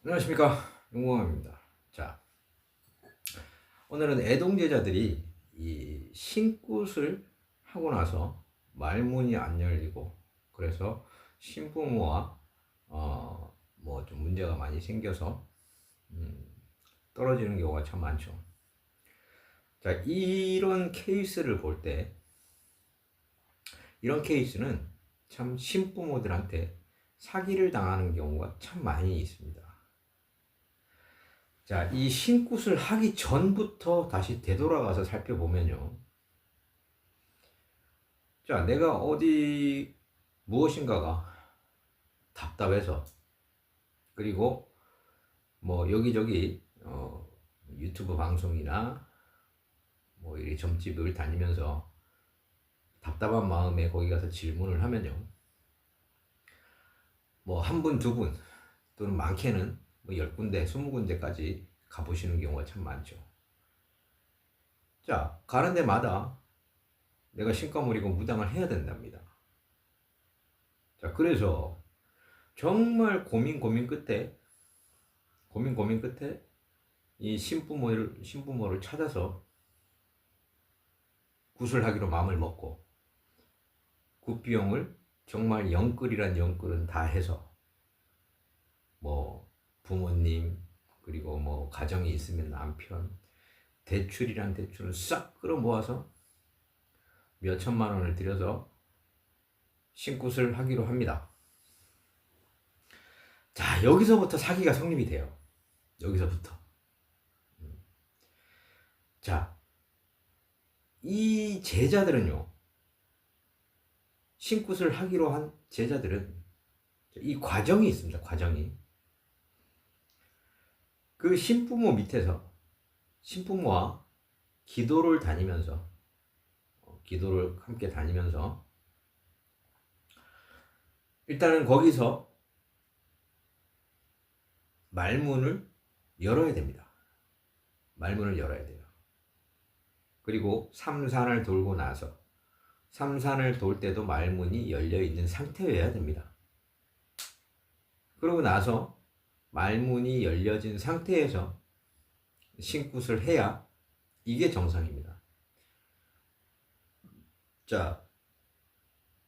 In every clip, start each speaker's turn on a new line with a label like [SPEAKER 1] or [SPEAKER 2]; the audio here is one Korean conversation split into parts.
[SPEAKER 1] 안녕하십니까, 용공함입니다. 자, 오늘은 애동제자들이 이 신굿을 하고 나서 말문이 안 열리고 그래서 신부모와 뭐 좀 문제가 많이 생겨서 떨어지는 경우가 참 많죠. 자, 이런 케이스를 볼 때 이런 케이스는 참 신부모들한테 사기를 당하는 경우가 참 많이 있습니다. 자, 이 신굿을 하기 전부터 다시 되돌아가서 살펴보면요. 자, 내가 어디 무엇인가가 답답해서 그리고 뭐 여기저기 유튜브 방송이나 뭐 이 점집을 다니면서 답답한 마음에 거기 가서 질문을 하면요. 뭐 한 분, 두 분 또는 많게는 뭐 10군데, 20군데까지 가보시는 경우가 참 많죠. 자, 가는 데마다 내가 신과물이고 무당을 해야 된답니다. 자, 그래서 정말 고민 끝에 이 신부모를 찾아서 굿을 하기로 마음을 먹고 굿 비용을 정말 영끌이란 영끌은 다 해서 뭐 부모님 그리고 뭐 가정이 있으면 남편 대출이란 대출을 싹 끌어 모아서 몇 천만 원을 들여서 신굿을 하기로 합니다. 자, 여기서부터 사기가 성립이 돼요. 여기서부터. 자, 이 제자들은요, 신굿을 하기로 한 제자들은 이 과정이 있습니다. 과정이. 그 신부모 밑에서 신부모와 기도를 함께 다니면서 일단은 거기서 말문을 열어야 됩니다. 말문을 열어야 돼요. 그리고 삼산을 돌고 나서 삼산을 돌 때도 말문이 열려 있는 상태여야 됩니다. 그러고 나서 말문이 열려진 상태에서 신굿을 해야 이게 정상입니다. 자,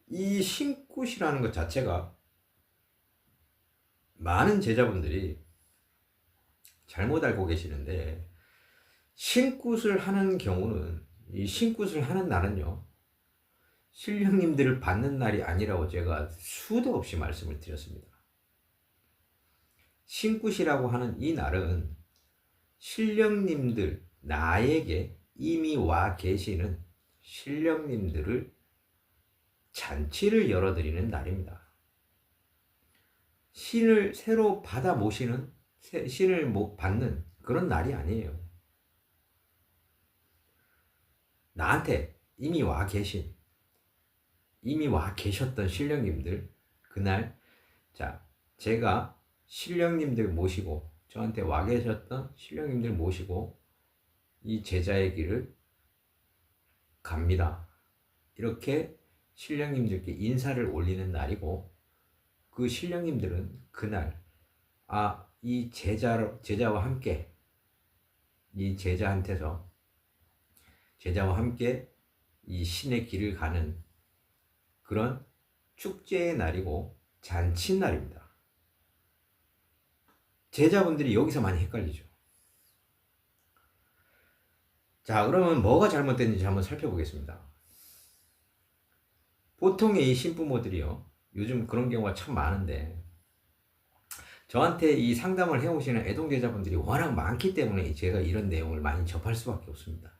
[SPEAKER 1] 이 신굿이라는 것 자체가 많은 제자분들이 잘못 알고 계시는데, 신굿을 하는 경우는, 이 신굿을 하는 날은요, 신령님들을 받는 날이 아니라고 제가 수도 없이 말씀을 드렸습니다. 신굿이라고 하는 이 날은 신령님들, 나에게 이미 와 계시는 신령님들을 잔치를 열어드리는 날입니다. 신을 새로 받아 모시는, 신을 받는 그런 날이 아니에요. 나한테 이미 와 계셨던 신령님들, 그날, 자, 제가 신령님들 모시고, 저한테 와 계셨던 신령님들 모시고, 이 제자의 길을 갑니다. 이렇게 신령님들께 인사를 올리는 날이고, 그 신령님들은 그날, 이 제자와 함께, 이 제자와 함께 이 신의 길을 가는 그런 축제의 날이고 잔칫날입니다. 제자분들이 여기서 많이 헷갈리죠. 자, 그러면 뭐가 잘못됐는지 한번 살펴보겠습니다. 보통의 이 신부모들이요, 요즘 그런 경우가 참 많은데, 저한테 이 상담을 해오시는 애동제자분들이 워낙 많기 때문에 제가 이런 내용을 많이 접할 수밖에 없습니다.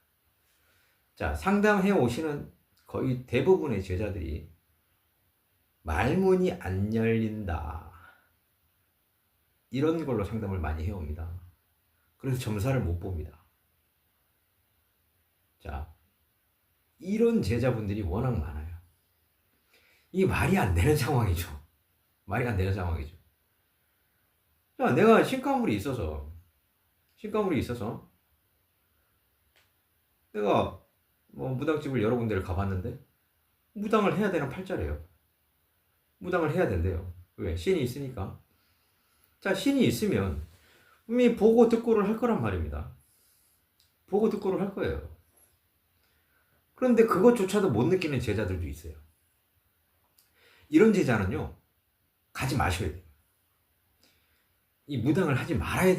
[SPEAKER 1] 자, 상담해 오시는 거의 대부분의 제자들이 말문이 안 열린다, 이런 걸로 상담을 많이 해옵니다. 그래서 점사를 못 봅니다. 자, 이런 제자분들이 워낙 많아요. 이 말이 안 되는 상황이죠. 말이 안 되는 상황이죠. 자, 내가 신가물이 있어서 내가 뭐 무당집을 여러 군데를 가봤는데 무당을 해야 되는 팔자래요. 무당을 해야 된대요. 왜? 신이 있으니까. 자, 신이 있으면 이미 보고 듣고를 할 거란 말입니다. 보고 듣고를 할 거예요. 그런데 그것조차도 못 느끼는 제자들도 있어요. 이런 제자는요, 가지 마셔야 돼요. 이 무당을 하지 말아야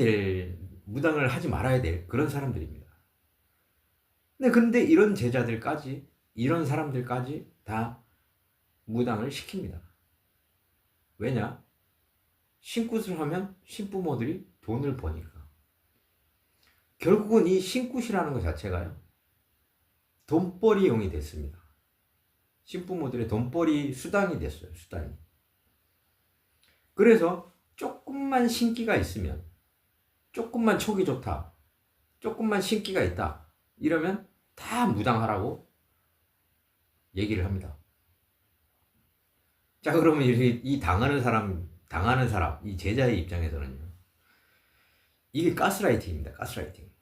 [SPEAKER 1] 될 그런 사람들입니다. 근데 이런 제자들까지, 이런 사람들까지 다 무당을 시킵니다. 왜냐? 신굿을 하면 신부모들이 돈을 버니까. 결국은 이 신굿이라는 것 자체가요, 돈벌이용이 됐습니다. 신부모들의 돈벌이 수단이 됐어요, 수단이. 그래서 조금만 신기가 있으면, 조금만 촉이 좋다, 조금만 신기가 있다, 이러면 다 무당하라고 얘기를 합니다. 자, 그러면 이 당하는 사람, 이 제자의 입장에서는요, 이게 가스라이팅입니다, 가스라이팅.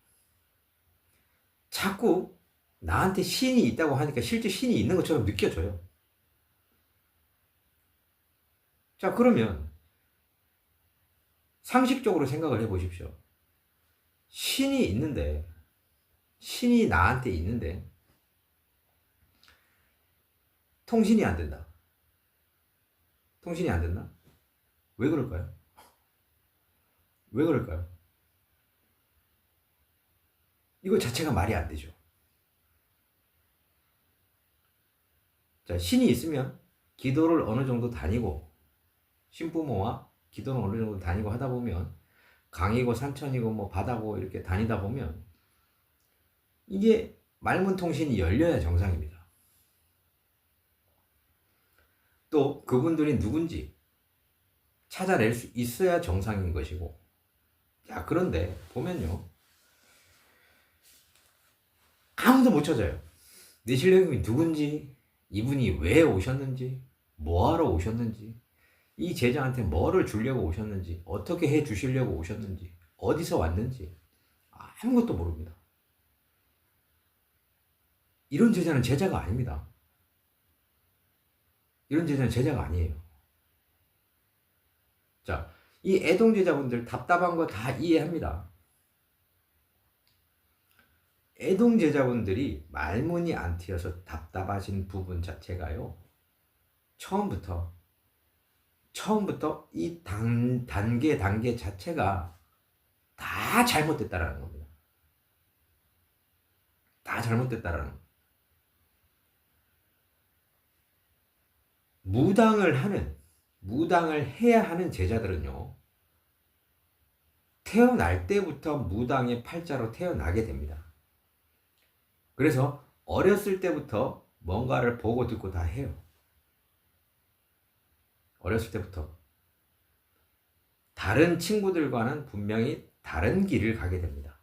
[SPEAKER 1] 자꾸 나한테 신이 있다고 하니까 실제 신이 있는 것처럼 느껴져요. 자, 그러면 상식적으로 생각을 해보십시오. 신이 나한테 있는데 통신이 안 된다. 통신이 안 된다? 왜 그럴까요? 왜 그럴까요? 이거 자체가 말이 안 되죠. 자, 신이 있으면 기도를 어느 정도 다니고, 신부모와 기도를 어느 정도 다니고 하다 보면, 강이고 산천이고 뭐 바다고 이렇게 다니다 보면 이게 말문통신이 열려야 정상입니다. 또 그분들이 누군지 찾아낼 수 있어야 정상인 것이고. 자, 그런데 보면요, 아무도 못 찾아요. 내 실력이 누군지, 이분이 왜 오셨는지, 뭐하러 오셨는지, 이 제자한테 뭐를 주려고 오셨는지, 어떻게 해 주시려고 오셨는지, 어디서 왔는지 아무것도 모릅니다. 이런 제자는 제자가 아닙니다. 이런 제자는 제자가 아니에요. 자, 이 애동 제자분들 답답한 거 다 이해합니다. 애동 제자분들이 말문이 안 트여서 답답하신 부분 자체가요, 처음부터 이 단계 자체가 다 잘못됐다라는 겁니다. 다 잘못됐다라는 겁니다. 무당을 해야 하는 제자들은요, 태어날 때부터 무당의 팔자로 태어나게 됩니다. 그래서 어렸을 때부터 뭔가를 보고 듣고 다 해요. 어렸을 때부터. 다른 친구들과는 분명히 다른 길을 가게 됩니다.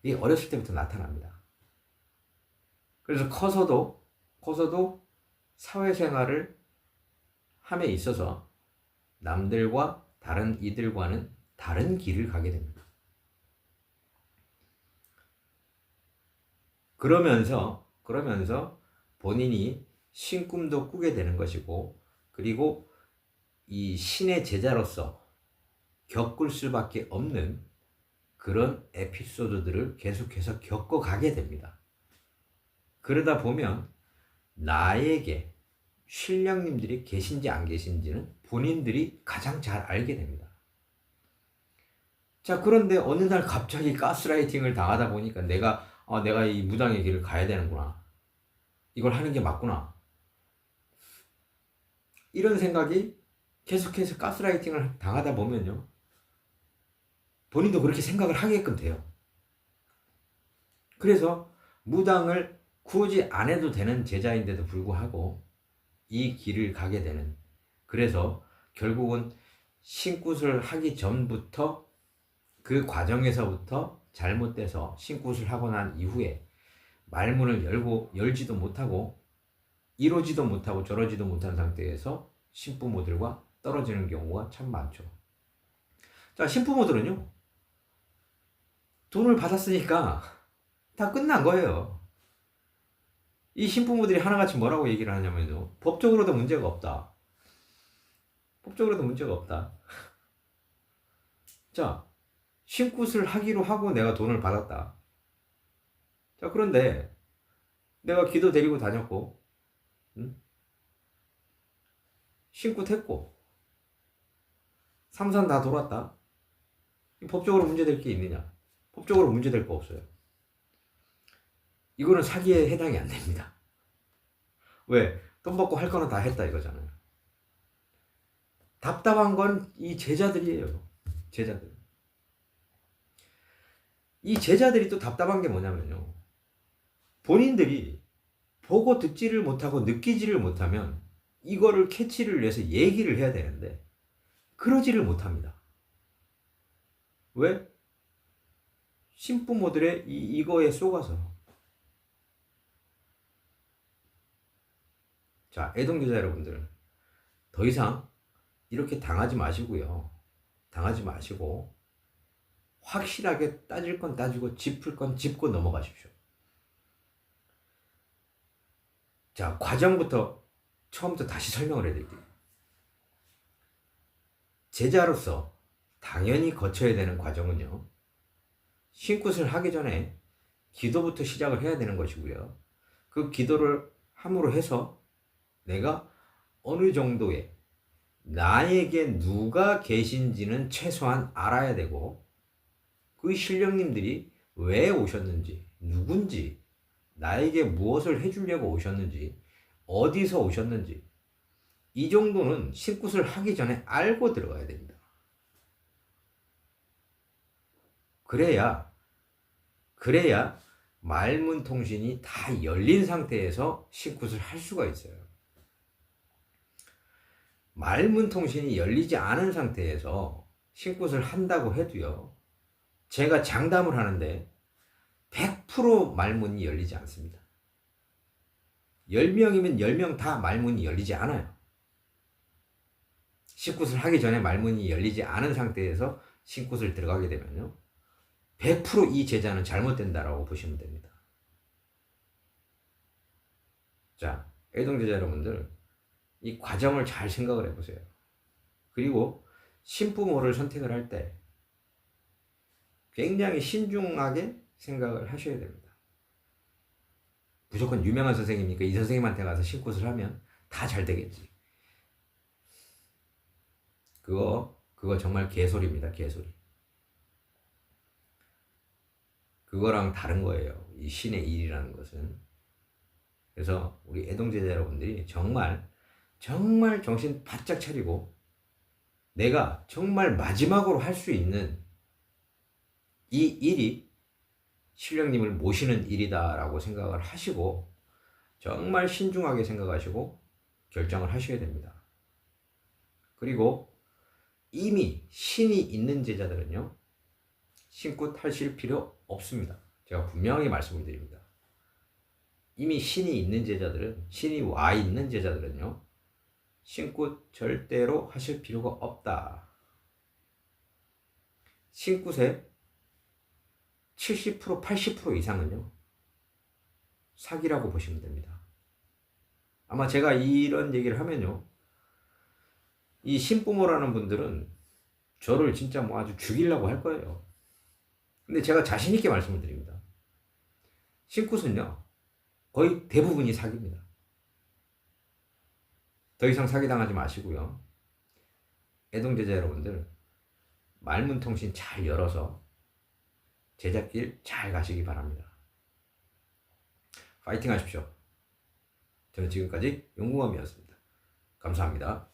[SPEAKER 1] 이게 어렸을 때부터 나타납니다. 그래서 커서도 사회생활을 함에 있어서 남들과 다른 이들과는 다른 길을 가게 됩니다. 그러면서 본인이 신꿈도 꾸게 되는 것이고, 그리고 이 신의 제자로서 겪을 수밖에 없는 그런 에피소드들을 계속해서 겪어가게 됩니다. 그러다 보면 나에게 신령님들이 계신지 안 계신지는 본인들이 가장 잘 알게 됩니다. 자, 그런데 어느 날 갑자기 가스라이팅을 당하다 보니까 내가 이 무당의 길을 가야 되는구나, 이걸 하는 게 맞구나, 이런 생각이 계속해서 가스라이팅을 당하다 보면요, 본인도 그렇게 생각을 하게끔 돼요. 그래서 무당을 굳이 안 해도 되는 제자인데도 불구하고 이 길을 가게 되는, 그래서 결국은 신굿을 하기 전부터, 그 과정에서부터 잘못돼서 신굿을 하고 난 이후에 말문을 열지도 못하고 이러지도 못하고 저러지도 못한 상태에서 신부모들과 떨어지는 경우가 참 많죠. 자, 신부모들은요, 돈을 받았으니까 다 끝난 거예요. 이 신부모들이 하나같이 뭐라고 얘기를 하냐면요, 법적으로도 문제가 없다. 법적으로도 문제가 없다. 자, 신굿을 하기로 하고 내가 돈을 받았다. 자, 그런데 내가 기도 데리고 다녔고, 응? 신굿 했고, 삼산 다 돌았다. 법적으로 문제될 게 있느냐? 법적으로 문제될 거 없어요. 이거는 사기에 해당이 안 됩니다. 왜? 돈 받고 할 거는 다 했다 이거잖아요. 답답한 건 이 제자들이에요. 제자들. 이 제자들이 또 답답한 게 뭐냐면요, 본인들이 보고 듣지를 못하고 느끼지를 못하면 이거를 캐치를 위해서 얘기를 해야 되는데 그러지를 못합니다. 왜? 신부모들의 이거에 속아서. 자, 애동제자 여러분들, 더 이상 이렇게 당하지 마시고요. 당하지 마시고 확실하게 따질 건 따지고 짚을 건 짚고 넘어가십시오. 자, 과정부터 처음부터 다시 설명을 해드릴게요. 제자로서 당연히 거쳐야 되는 과정은요, 신굿을 하기 전에 기도부터 시작을 해야 되는 것이고요. 그 기도를 함으로 해서 내가 어느 정도의, 나에게 누가 계신지는 최소한 알아야 되고, 그 신령님들이 왜 오셨는지, 누군지, 나에게 무엇을 해주려고 오셨는지, 어디서 오셨는지, 이 정도는 신굿을 하기 전에 알고 들어가야 됩니다. 그래야 말문통신이 다 열린 상태에서 신굿을 할 수가 있어요. 말문통신이 열리지 않은 상태에서 신굿을 한다고 해도요, 제가 장담을 하는데 100% 말문이 열리지 않습니다. 10명이면 10명 다 말문이 열리지 않아요. 신굿을 하기 전에 말문이 열리지 않은 상태에서 신굿을 들어가게 되면요, 100% 이 제자는 잘못된다라고 보시면 됩니다. 자, 애동제자 여러분들, 이 과정을 잘 생각을 해보세요. 그리고 신부모를 선택을 할 때 굉장히 신중하게 생각을 하셔야 됩니다. 무조건 유명한 선생님이니까 이 선생님한테 가서 신굿을 하면 다 잘 되겠지. 그거 정말 개소리입니다. 개소리. 그거랑 다른 거예요, 이 신의 일이라는 것은. 그래서 우리 애동제자 여러분들이 정말 정신 바짝 차리고 내가 정말 마지막으로 할 수 있는 이 일이 신령님을 모시는 일이다라고 생각을 하시고 정말 신중하게 생각하시고 결정을 하셔야 됩니다. 그리고 이미 신이 있는 제자들은요, 신굿 하실 필요 없습니다. 제가 분명히 말씀을 드립니다. 이미 신이 있는 제자들은, 신이 와 있는 제자들은요, 신굿 절대로 하실 필요가 없다. 신굿의 70%, 80% 이상은요, 사기라고 보시면 됩니다. 아마 제가 이런 얘기를 하면요, 이 신부모라는 분들은 저를 진짜 뭐 아주 죽이려고 할 거예요. 근데 제가 자신있게 말씀을 드립니다. 신굿은요, 거의 대부분이 사기입니다. 더 이상 사기당하지 마시고요. 애동제자 여러분들, 말문통신 잘 열어서 제자길 잘 가시기 바랍니다. 파이팅 하십시오. 저는 지금까지 용궁엄이었습니다. 감사합니다.